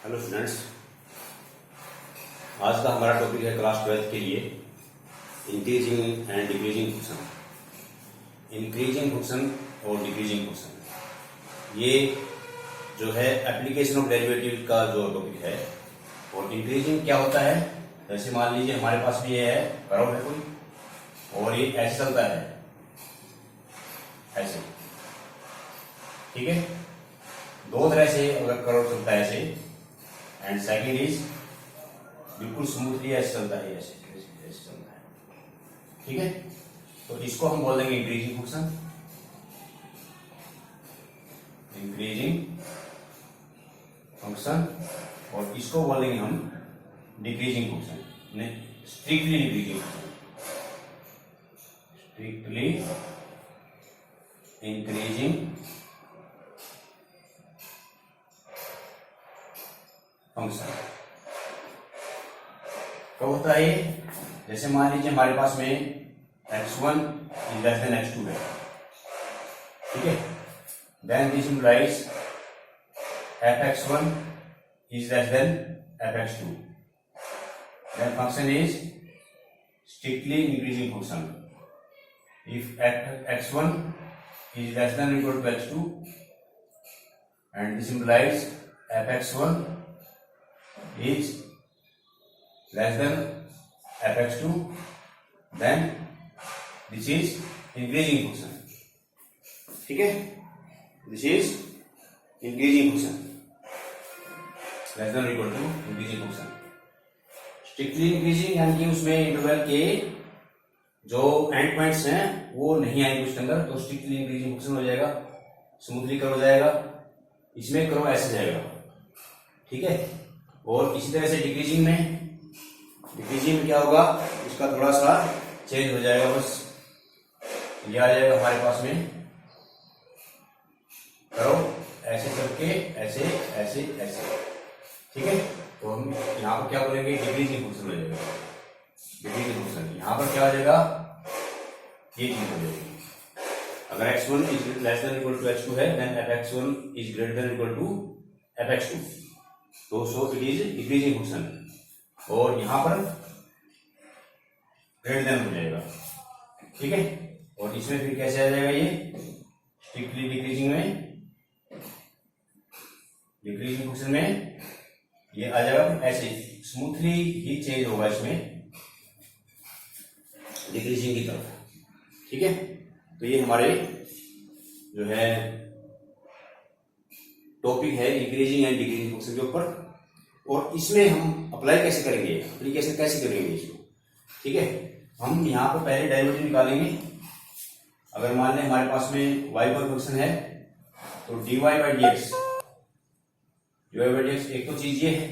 Hello students, आज का हमारा टॉपिक है क्लास 12th के लिए increasing and decreasing function. Increasing function और डिक्रीजिंग फंक्शन ये जो है एप्लीकेशन ऑफ डेरिवेटिव का जो टॉपिक है। और इंक्रीजिंग क्या होता है, जैसे मान लीजिए हमारे पास भी ये है कर्व है कोई और ये ऐसे चलता है ऐसे, ठीक है। दो तरह से अगर कर्व चलता है ऐसे एंड सेकेंड इज बिल्कुल स्मूथली ऐसे चलता है, ऐसे चलता है, ठीक है। तो इसको हम बोल देंगे इंक्रीजिंग फंक्शन, इंक्रीजिंग फंक्शन। और इसको बोलेंगे हम decreasing function, strictly decreasing function, strictly increasing function. तो होता है जैसे मान लीजिए हमारे पास में x1 is less then x2 है, ठीक है। Then this implies fx1 is less than fx2, then function is strictly increasing function. If x1 is less than or equal to x2 and this implies fx1 is less than fx2, then this is increasing function, ठीक है। this is increasing function, less than or equal to increasing function। strictly increasing यानी कि उसमें interval के जो and points हैं वो नहीं आएंगे उसके अंदर, तो स्ट्रिक्टली इंक्रीजिंग फंक्शन हो जाएगा, स्मूथली कर्व हो जाएगा। इसमें कर्व ऐसे जाएगा, ठीक है। और इसी तरह से डिक्रीजिंग में क्या होगा, इसका थोड़ा सा चेंज हो जाएगा, बस ये आ जाएगा हमारे पास में कर्व ऐसे करके ऐसे ऐसे ऐसे, ठीक है। तो हम यहाँ पर क्या बोलेंगे, डिक्रीजिंग फंक्शन हो जाएगा, डिक्रीजिंग फंक्शन। यहाँ पर क्या हो जाएगा, ये चीज हो जाएगी। अगर x1 is less than equal to x2 है, then fx1 is greater than equal to fx2, तो so it is decreasing function. और यहां पर ग्रेटर देन हो जाएगा, ठीक है। और इसमें फिर कैसे आ जाएगा, ये स्ट्रिक्टली डिक्रीजिंग फंक्शन में ये आ जाएगा ऐसे, स्मूथली ही चेंज होगा इसमें डिक्रीजिंग की तरफ, ठीक है। तो ये हमारे जो है टॉपिक है इंक्रीजिंग एंड डिक्रीजिंग फंक्शन के ऊपर। और इसमें हम अप्लाई कैसे करेंगे, एप्लीकेशन कैसे करेंगे इसको, ठीक है। हम यहाँ पर पहले डेरिवेटिव निकालेंगे। अगर मान लें हमारे पास में y पर फंक्शन है तो dy बाई डी एक्स, एक तो चीज ये है,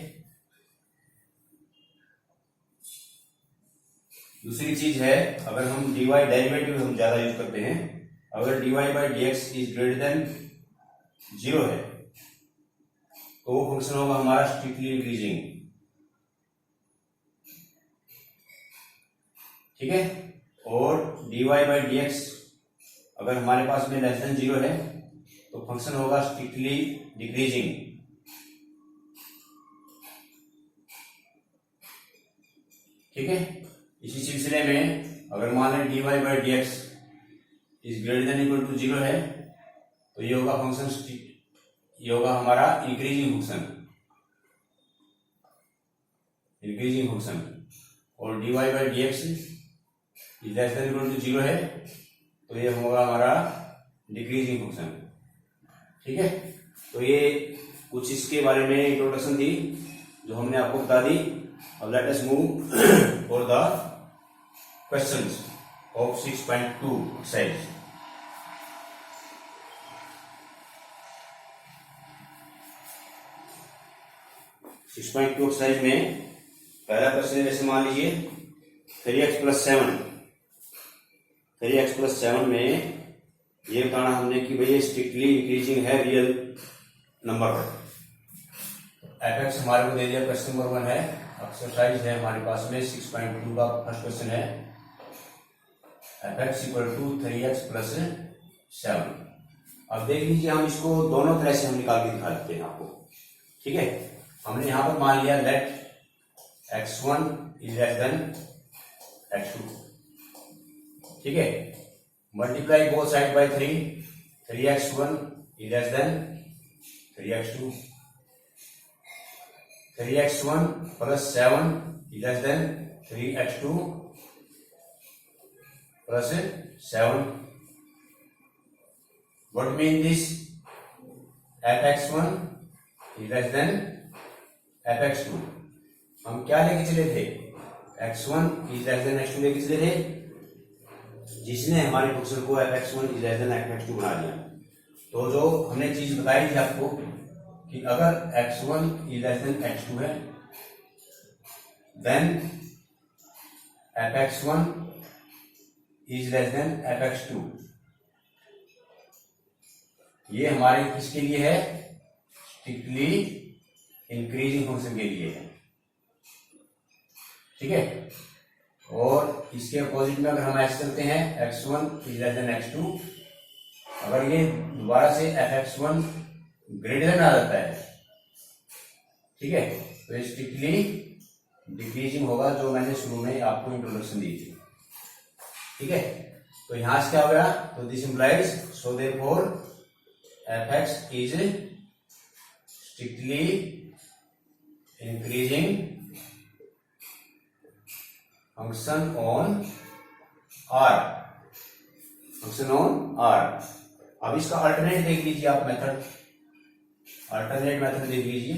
दूसरी चीज है अगर हम dy डेरिवेटिव हम ज्यादा यूज करते हैं, अगर dy by d x is greater then 0 है तो वो फंक्शन होगा हमारा स्ट्रिक्टली इंक्रीजिंग, ठीक है। और dy बाई डी एक्स अगर हमारे पास में लेस देन 0 है तो फंक्शन होगा स्ट्रिक्टली डिक्रीजिंग, ठीक है। इसी सिलसिले में अगर मान लें dy by d x is greater than equal to 0 है तो ये होगा फंक्शन, ये होगा हमारा इंक्रीजिंग फंक्शन। और dy by d x is less than equal to 0 है तो ये होगा हमारा डिक्रीजिंग फंक्शन, ठीक है। तो ये कुछ इसके बारे में इंट्रोडक्शन थी जो हमने आपको बता दी। अब let us move for the questions of 6.2 exercise. Exercise में पहला क्वेश्चन जैसे मान लीजिए 3x प्लस 7 में ये बताना हमने कि भाई स्ट्रिक्टली इंक्रीजिंग है रियल नंबर पर। fx हमारे को दे दिया, क्वेश्चन नंबर 1 है, एक्सरसाइज है हमारे पास में 6.2 का फर्स्ट क्वेश्चन है, fx equal to 3x plus 7। अब देख लीजिए, हम इसको दोनों तरह से हम निकाल के दिखा देते हैं आपको, ठीक है। हमने यहां पर मान लिया late x1 is less then x2, ठीक है। Multiply both side by 3x1 is less then 3x2, 3x1 plus 7 is less then 3x2 plus 7. What mean this? fx1 is less than fx2. हम क्या लेके चले थे? x1 is less than x2 लेके चले थे, जिसने हमारे फंक्शन को fx1 is less than fx2 बना दिया। तो जो हमने चीज बताई थी आपको कि अगर x1 is less than x2 है, then fx1 is less than fx2। ये हमारे किसके लिए है? स्ट्रिक्टली इंक्रीजिंग फंक्शन के लिए है, ठीक है। और इसके अपोजिट में अगर हम ऐसे करते हैं x1 is less then x2, अगर ये दोबारा से fx1 ग्रेटर देन आ जाता है, ठीक है, तो ये स्ट्रिक्टली डिक्रीजिंग होगा, जो मैंने शुरू में आपको इंट्रोडक्शन दी थी, ठीक है। तो यहां से क्या हो गया? तो this implies so therefore fx is strictly increasing function on R, function on R। अब इसका अल्टरनेट देख लीजिए आप, मेथड, अल्टरनेट मेथड देख लीजिए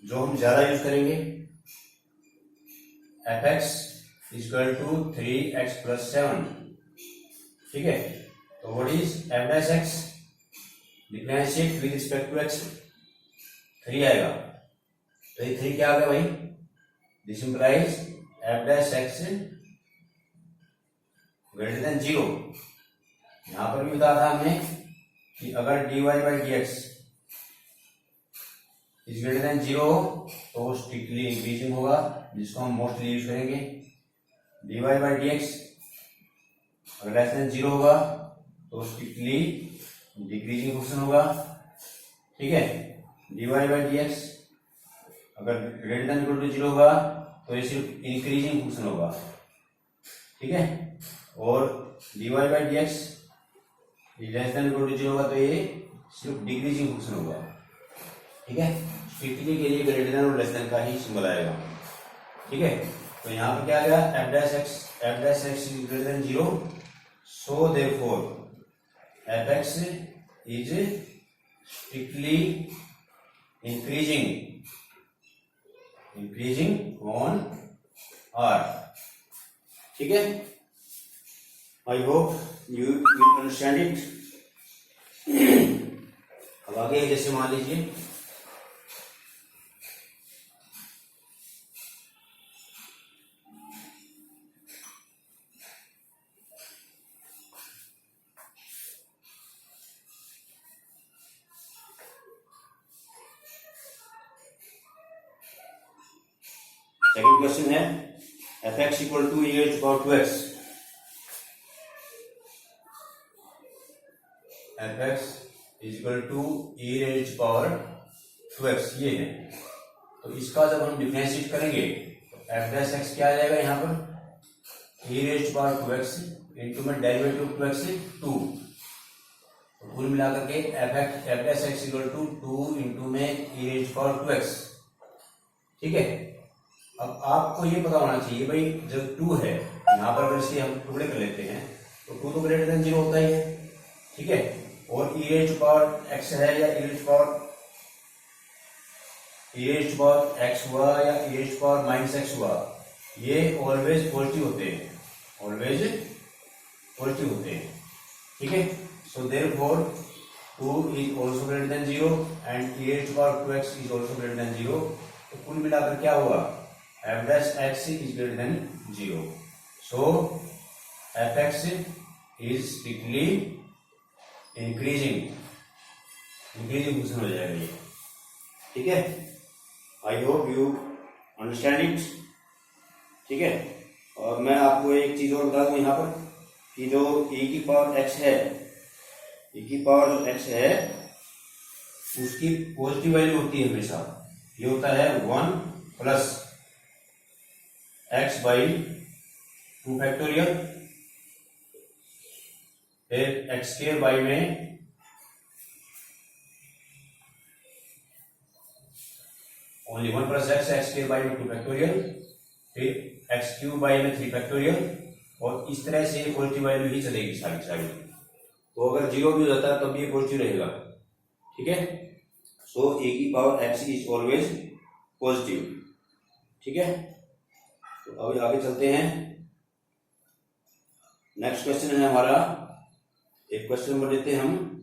जो हम ज्यादा यूज करेंगे। fx equal to 3x plus 7, ठीक है। तो what is f dash x? Differentiate with respect to x, 3 आएगा। तो ये 3 क्या आ गया भाई? This implies f dash x greater than 0। यहां पर भी बताया था हमने कि अगर dy by dx is greater then 0 तो स्ट्रिक्टली इंक्रीजिंग होगा, जिसको हम मोस्टली यूज करेंगे। dy बाई dx अगर लेस देन 0 होगा तो स्ट्रिक्टली डिक्रीजिंग फंक्शन होगा, ठीक है। dy बाई dx अगर ग्रेटर देन इक्वल टू 0 होगा तो ये सिर्फ इंक्रीजिंग फंक्शन होगा, ठीक है। और dy by dx less than equal to 0 होगा तो ये सिर्फ डिक्रीजिंग फंक्शन होगा, ठीक है। स्ट्रिक्टली के लिए ग्रेटर देन और लेस देन का ही सिंबल आएगा, ठीक है। तो यहाँ पर क्या आ गया? f dash x is greater then 0, so therefore fx is strictly increasing on R, ठीक है। I hope you will understand it। अब आगे जैसे मान लीजिए सेकंड क्वेश्चन है fx equal to e raised power 2x। fx is equal to e raised power 2x, ये है। तो इसका जब हम डिफरेंशिएट करेंगे तो f डैश x क्या आ जाएगा? यहाँ पर e raised power 2x into में डेरिवेटिव 2x 2, तो कुल मिलाकर के f dash x equal to 2 into में e raised पावर 2x, ठीक है। अब आपको ये पता होना चाहिए भाई, जब 2 है यहाँ पर अगर इसके हम टुकड़े कर लेते हैं तो 2 तो ग्रेटर देन 0 होता ही है, ठीक है। और e raised पावर x है या e raised पावर x हुआ या e raised power minus x हुआ, ये ऑलवेज पॉजिटिव होते हैं, ऑलवेज पॉजिटिव होते हैं, ठीक है। So therefore 2 is also greater than 0 and e raised power 2x is also greater than 0। तो कुल मिलाकर क्या हुआ? f dash x is greater than 0, so fx is strictly increasing function हो जाएगा ये, ठीक है। I hope you understand it, ठीक है। और मैं आपको एक चीज और बता दूं यहाँ पर कि जो e की पावर x है, e की पावर x है उसकी पॉजिटिव वैल्यू होती है हमेशा। ये होता है 1 प्लस एक्स बाई 2 फैक्टोरियल, फिर एक्स स्क्वायर बाई में only 1 plus x, x square by में 2 फैक्टोरियल, फिर एक्स क्यूब बाई में 3 फैक्टोरियल, और इस तरह से ये पॉजिटिव वैल्यू ही चलेगी सारी सारी। तो अगर जीरो भी हो जाता है तब भी ये पॉजिटिव रहेगा, ठीक है। सो ए की power x is always positive, ठीक है। तो अभी आगे चलते हैं। नेक्स्ट क्वेश्चन है हमारा, एक क्वेश्चन नंबर लेते हैं हम।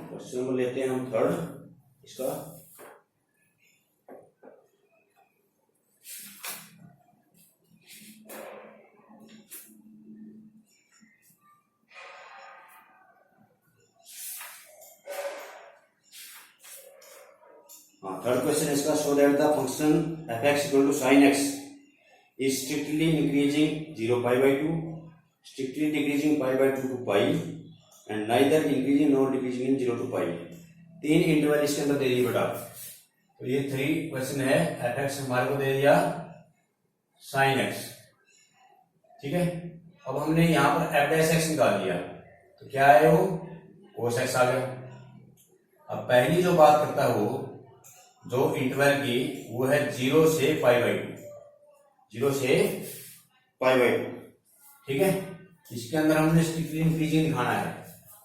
क्वेश्चन नंबर लेते हैं हम थर्ड इसका। थर्ड क्वेश्चन इसका, show that the function f x equal to sine x is strictly increasing 0 pi by 2, strictly decreasing pi by 2 to pi, and neither increasing nor decreasing in 0 to pi. 3 interval इसके अंदर दे दिए बेटा। तो ये 3 question है। F x हमारे को दे दिया साइन एक्स, ठीक है। अब हमने यहां पर एफ डैश एक्स निकाल लिया, तो क्या है वो कोस एक्स आ गया। अब पहली जो बात करता है वो जो इंटरवल की, वो है 0 से पाई बाई 2, 0 से पाई बाई 2, ठीक है। इसके अंदर हमने स्ट्रिक्टली इंक्रीजिंग दिखाना है।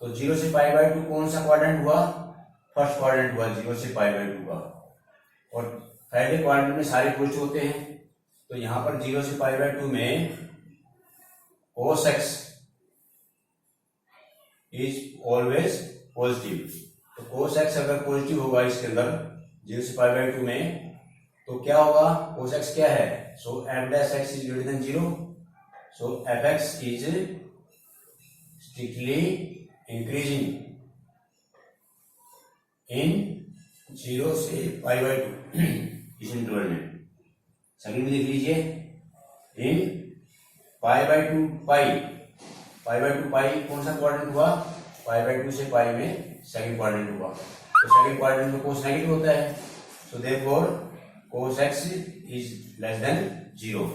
तो 0 से पाई बाई 2 कौन सा क्वाड्रेंट हुआ, फर्स्ट क्वाड्रेंट हुआ 0 से पाई बाई 2 का, और पहले क्वाड्रेंट में सारे पॉजिटिव होते हैं। तो यहां पर 0 से पाई बाई 2 में cos x is always positive. तो cos x अगर पॉजिटिव होगा इसके अंदर 0 से पाई बाई 2 में, तो क्या होगा, cos x क्या है, सो f dash x is greater then 0, so f x is strictly increasing इन 0 से पाई बाई 2 इस इंटरवल में। सेकंड में देख लीजिए, इन पाई बाई 2 पाई, पाई बाई 2 पाई कौन सा क्वाड्रेंट हुआ, पाई बाई 2 से पाई में सेकंड क्वाड्रेंट हुआ। तो सेकंड क्वाड्रेंट में कोस नेगेटिव होता है, so therefore cos x is less than 0।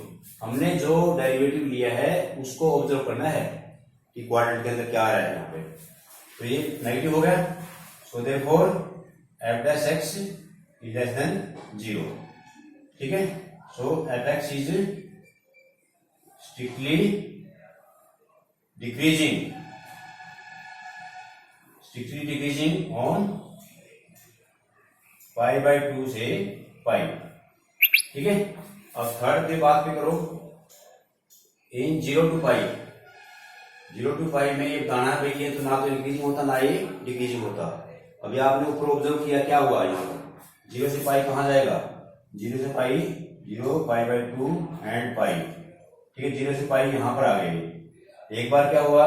हमने जो डेरिवेटिव लिया है उसको ऑब्जर्व करना है कि क्वाड्रेंट के अंदर क्या आ रहा है यहाँ पे। तो ये नेगेटिव हो गया, so therefore F dash X is less than 0, ठीक है। So F X is strictly decreasing on pi by 2 से पाई, ठीक है। अब थर्ड पे बात पे करो, इन 0 टू पाई, 0 टू पाई में ये दाना पे ये तो ना तो इंक्रीजिंग होता ना ये डिक्रीजिंग होता। अभी आपने ऊपर ऑब्जर्व किया क्या हुआ यहाँ पर, 0 से पाई कहाँ जाएगा, 0 से पाई 0 पाई बाई 2 एंड पाई, ठीक है। 0 से पाई यहाँ पर आ गई। एक बार क्या हुआ,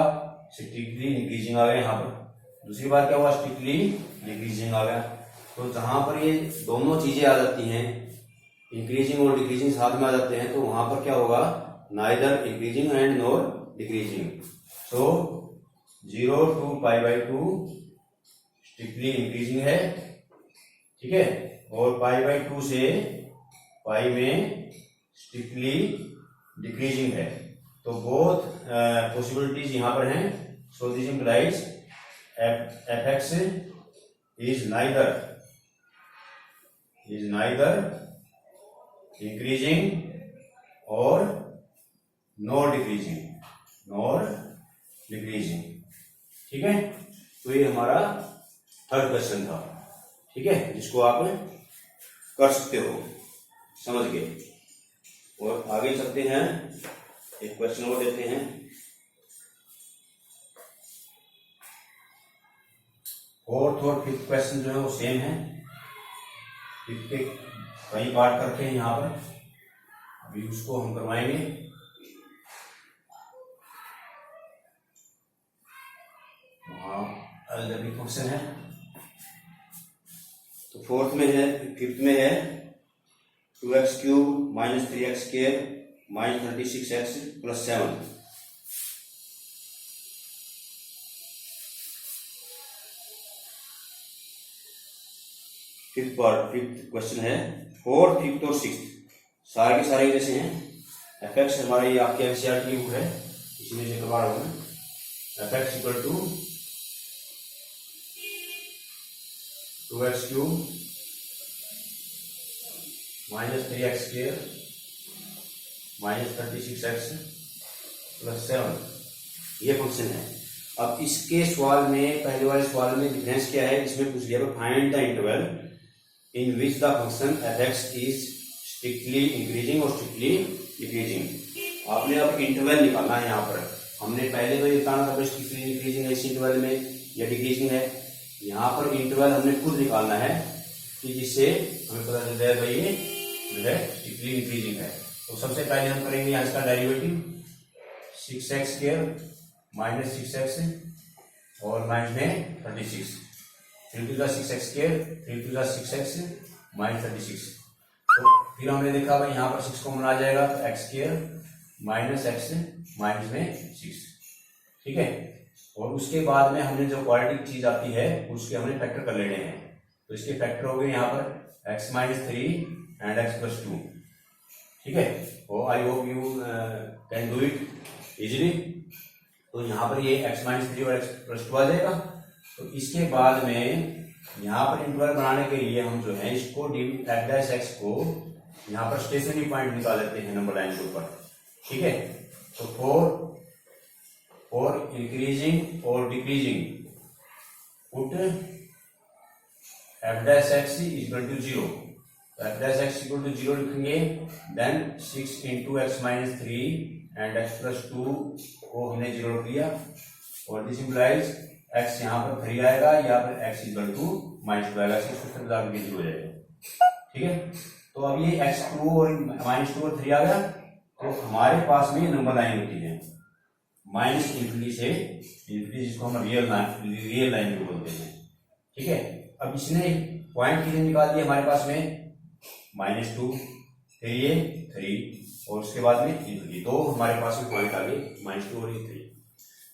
स्ट्रिक्टली इंक्रीजिंग आ गया यहाँ पर, दूसरी बार क्या हुआ, स्ट्रिक्टली डिक्रीजिंग आ गया। तो जहां पर ये दोनों चीजें आ जाती हैं, इंक्रीजिंग और डिक्रीजिंग साथ में आ जाते हैं, तो वहां पर क्या होगा, neither increasing and nor decreasing. So 0 to pi by 2 strictly increasing है, ठीक है, और पाई बाई 2 से पाई में स्ट्रिक्टली डिक्रीजिंग है। तो बोथ पॉसिबिलिटीज यहां पर हैं। So this implies F X is neither increasing और नॉर डिक्रीजिंग, ठीक है। तो ये हमारा थर्ड क्वेश्चन था, ठीक है, जिसको आप कर सकते हो, समझ गए। और आगे चलते हैं, एक क्वेश्चन और देते हैं। फोर्थ और फिफ्थ क्वेश्चन जो है वो सेम है, फिफ्थ के कई पार्ट करते हैं यहाँ पर। अभी उसको हम करवाएंगे। वहाँ अलजेब्रिक फंक्शन है। तो फोर्थ में है, फिफ्थ में है 2x³ minus 3x² minus 36x plus 7। Fifth question है। फोर्थ, फिफ्थ और सिक्स्थ सारे के सारे जैसे हैं। fx हमारा ये आपके एनसीईआरटी की बुक है, इसीलिए से करवा रहा हूं मैं। fx equal to 2x³ minus 3x² minus 36x plus 7, ये फंक्शन है। अब इसके सवाल में, पहले वाले सवाल में डिफरेंस क्या है, इसमें पूछ लिया find the interval in which the function fx is strictly increasing और स्ट्रिक्टली डिक्रीजिंग। आपने अब इंटरवल निकालना है। यहाँ पर हमने पहले तो ये बताना था स्ट्रिक्टली इंक्रीजिंग है इस इंटरवल में या डिक्रीजिंग है। यहाँ पर इंटरवल हमने खुद निकालना है कि जिससे हमें पता चल जाए भाई ये जो है स्ट्रिक्टली इंक्रीजिंग है। तो सबसे पहले हम करेंगे यहाँ इसका डेरिवेटिव 6x² माइनस 6x और माइनस में 36, 3 to the 6x² 3 to the 6x minus 36। तो फिर हमने देखा भाई यहाँ पर 6 कॉमन आ जाएगा तो x² माइनस x माइनस में 6, ठीक है। और उसके बाद में हमने जो क्वाड्रेटिक चीज आती है उसके हमने फैक्टर कर लेने हैं। तो इसके फैक्टर हो गए यहाँ पर x minus 3 and x plus 2, ठीक है। और I hope you can do it easily. तो यहाँ पर ये x माइनस 3 और x प्लस 2 आ जाएगा। तो इसके बाद में यहाँ पर इंटरवल बनाने के लिए हम जो है इसको f' को यहाँ पर स्टेशनरी पॉइंट निकाल लेते हैं नंबर लाइन के ऊपर, ठीक है। तो फॉर इंक्रीजिंग और decreasing put f' equal to 0। तो f' इक्वल टू 0 लिखेंगे। Then 6 into x minus 3 and x plus 2 को हमने 0 किया और दिस इंप्लाइज x यहाँ पर 3 आएगा या फिर x इक्वल टू माइनस 2 आएगा। हो जाएगा, ठीक है। तो अब ये x2 और माइनस 2 और 3 आ गया। तो हमारे पास में नंबर लाइन होती है माइनस इंफिनिटी से इंफिनिटी, जिसको हम रियल लाइन भी बोलते हैं, ठीक है। अब इसने पॉइंट कितने निकाल दिए हमारे पास में -2, फिर ये 3 और उसके बाद में इंफिनिटी। तो हमारे पास में पॉइंट आ गए -2 और ये 3।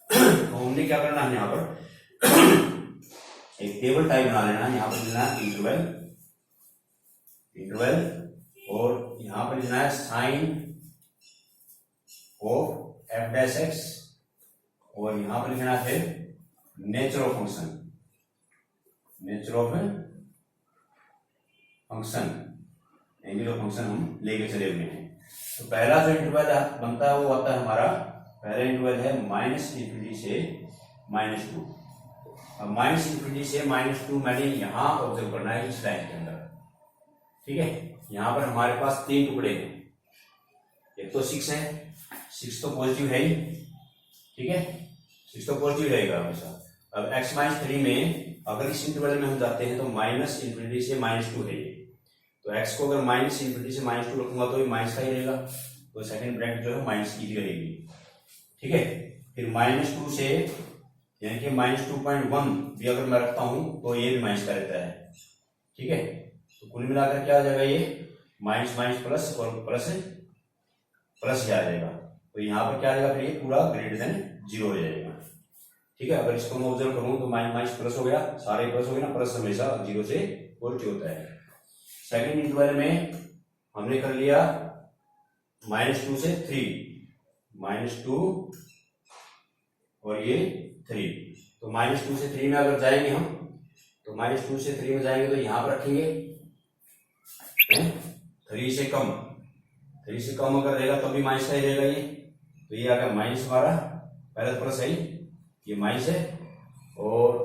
तो हमने क्या करना है, यहाँ पर एक टेबल टाइप बना लेना है। यहाँ पर लेना है इंटरवल और यहाँ पर लेना है साइन ऑफ f' और यहाँ पर लिखना है nature of function, nature of function, angle of function हम लेके चले हुए हैं। तो पहला जो इंटरवल बनता है वो आता है हमारा, पहला इंटरवल है -इंफिनिटी से -2। अब -इंफिनिटी से -2 मैंने यहां ऑब्जर्व करना है इस लाइन के अंदर, ठीक है। यहां पर हमारे पास 3 टुकड़े हैं, एक तो 6 है, 6 तो पॉजिटिव है ही, ठीक है, 6 तो पॉजिटिव रहेगा हमेशा। अब x माइनस 3 में अगर इस इंटरवल में हम जाते हैं तो -इंफिनिटी से -2 है ये। तो x को अगर -इंफिनिटी से -2 रखूंगा तो ये माइनस का ही रहेगा। तो सेकंड ब्रैकेट जो है माइनस की ही रहेगी, ठीक है। फिर -2 से यानी कि -2.1 भी अगर मैं रखता हूं तो ये भी माइनस का रहता है, ठीक है। तो कुल मिलाकर क्या आ जाएगा, ये माइनस माइनस प्लस और प्लस प्लस ही आ जाएगा। तो यहाँ पर क्या आ जाएगा, फिर ये पूरा ग्रेटर देन 0 हो जाएगा, ठीक है। अगर इसको मैं ऑब्जर्व करूं तो माइनस प्लस हो गया, सारे प्लस हो गए ना, प्लस हमेशा 0 से पॉजिटिव होता है। सेकंड इंटरवल में हमने कर लिया -2 से 3, -2 और ये 3। तो -2 से 3 में अगर जाएंगे हम, तो -2 से 3 में जाएंगे तो यहां पर रखेंगे 3 से कम, 3 से कम अगर रहेगा तब भी माइनस का ही रहेगा ये। तो ये आ गया माइनस हमारा, पहले तो प्लस है, ये माइनस है और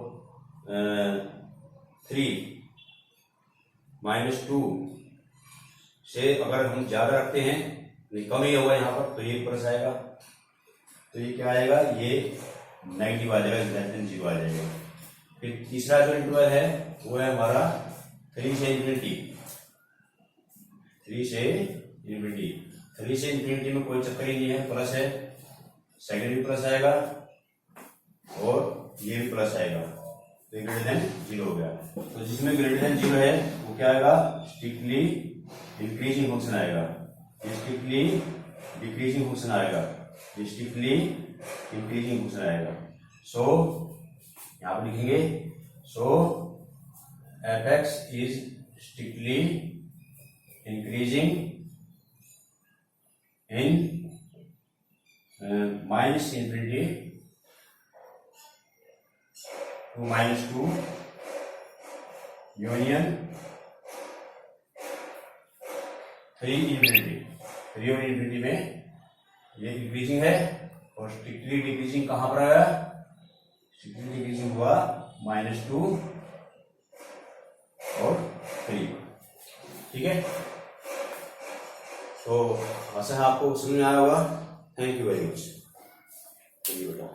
3 -2 से अगर हम ज्यादा रखते हैं, कम ही होगा यहाँ पर, तो ये प्लस आएगा। तो ये क्या आएगा, ये नेगेटिव आ जाएगा, लेस देन 0 आ जाएगा। फिर तीसरा जो इंटरवल है वो है हमारा 3 से इंफिनिटी, 3 से इंफिनिटी। 3 से इंफिनिटी में कोई चक्कर ही नहीं है, प्लस है, सेकेंड भी प्लस आएगा और ये भी प्लस आएगा, तो ग्रेटर देन 0 हो गया। तो जिसमें ग्रेटर देन 0 है वो क्या आएगा, स्ट्रिक्टली इंक्रीजिंग फंक्शन आएगा, ये स्ट्रिक्टली डिक्रीजिंग फंक्शन आएगा, ये स्ट्रिक्टली इंक्रीजिंग फंक्शन आएगा। सो यहां पर लिखेंगे, so f(x) is strictly increasing in minus infinity to -2 union 3 infinity. 3 और इंफिनिटी में ये इंक्रीजिंग है और स्ट्रिक्टली डिक्रीजिंग कहां पर आया, स्ट्रिक्टली डिक्रीजिंग हुआ -2 और 3। ठीक है, तो आशा है आपको समझ में आया होगा। Thank you very much. बेटा।